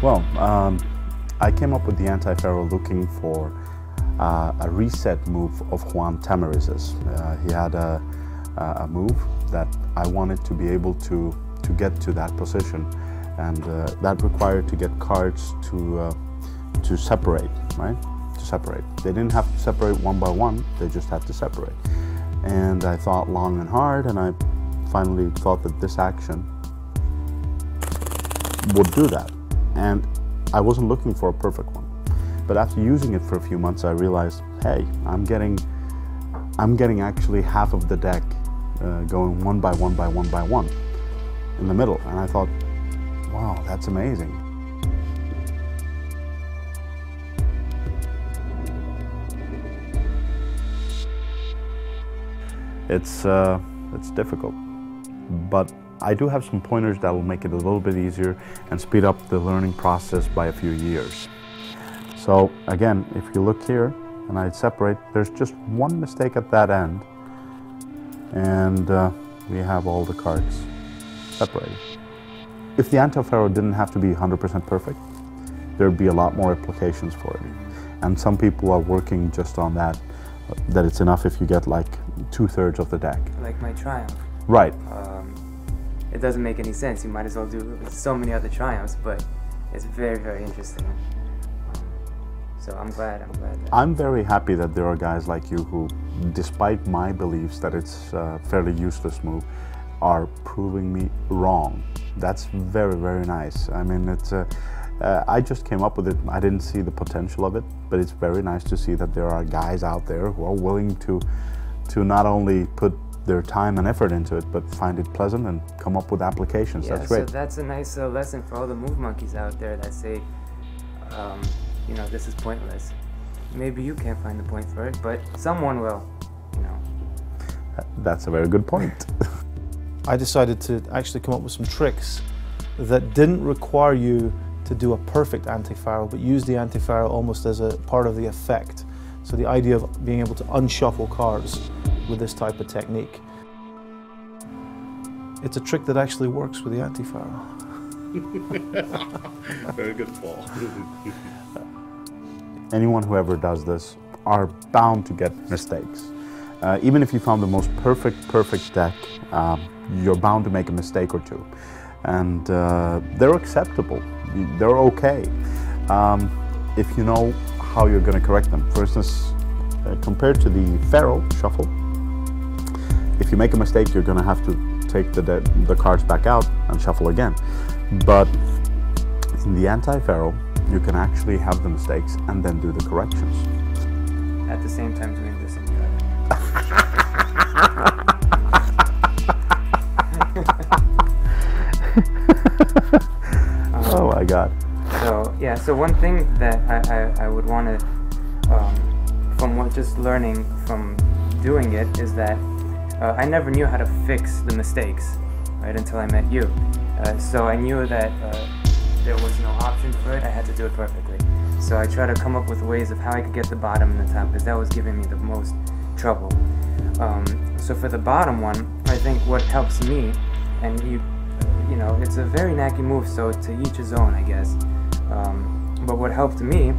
Well, I came up with the Anti-Faro looking for a reset move of Juan Tamariz's. He had a move that I wanted to be able to get to that position, and that required to get cards to separate, right? To separate. They didn't have to separate one by one, they just had to separate. And I thought long and hard, and I finally thought that this action would do that. And I wasn't looking for a perfect one. But after using it for a few months, I realized, hey, I'm getting actually half of the deck going one by one by one by one in the middle. And I thought, wow, that's amazing. It's difficult, but I do have some pointers that will make it a little bit easier and speed up the learning process by a few years. So again, if you look here and I separate, there's just one mistake at that end, and we have all the cards separated. If the Anti-Faro didn't have to be 100% perfect, there'd be a lot more applications for it. And some people are working just on that it's enough if you get like 2/3 of the deck. Like my Triumph. Right. It doesn't make any sense. You might as well do so many other Triumphs, but it's very, very interesting. So I'm glad that I'm very happy that there are guys like you who, despite my beliefs that it's a fairly useless move, are proving me wrong. That's very, very nice. I mean, it's I just came up with it. I didn't see the potential of it, but it's very nice to see that there are guys out there who are willing to not only put their time and effort into it, but find it pleasant and come up with applications. Yeah, that's great. So that's a nice lesson for all the move monkeys out there that say, you know, this is pointless. Maybe you can't find the point for it, but someone will, you know. That's a very good point. I decided to actually come up with some tricks that didn't require you to do a perfect Anti-Faro, but use the Anti-Faro almost as a part of the effect. So the idea of being able to unshuffle cards with this type of technique. It's a trick that actually works with the Anti-Faro. Very good fall. Anyone who ever does this are bound to get mistakes. Even if you found the most perfect deck, you're bound to make a mistake or two. And they're acceptable. They're okay. If you know how you're going to correct them. For instance, compared to the Faro shuffle, if you make a mistake, you're going to have to take the cards back out and shuffle again. But in the Anti-Faro, you can actually have the mistakes and then do the corrections. At the same time doing this and the Oh my God. So yeah, so one thing that I would want to, from just learning from doing it, is that I never knew how to fix the mistakes, right, until I met you. So I knew that there was no option for it. I had to do it perfectly. So I tried to come up with ways of how I could get the bottom and the top, because that was giving me the most trouble. So for the bottom one, I think what helps me, and you know, it's a very knacky move, so to each his own, I guess. But what helped me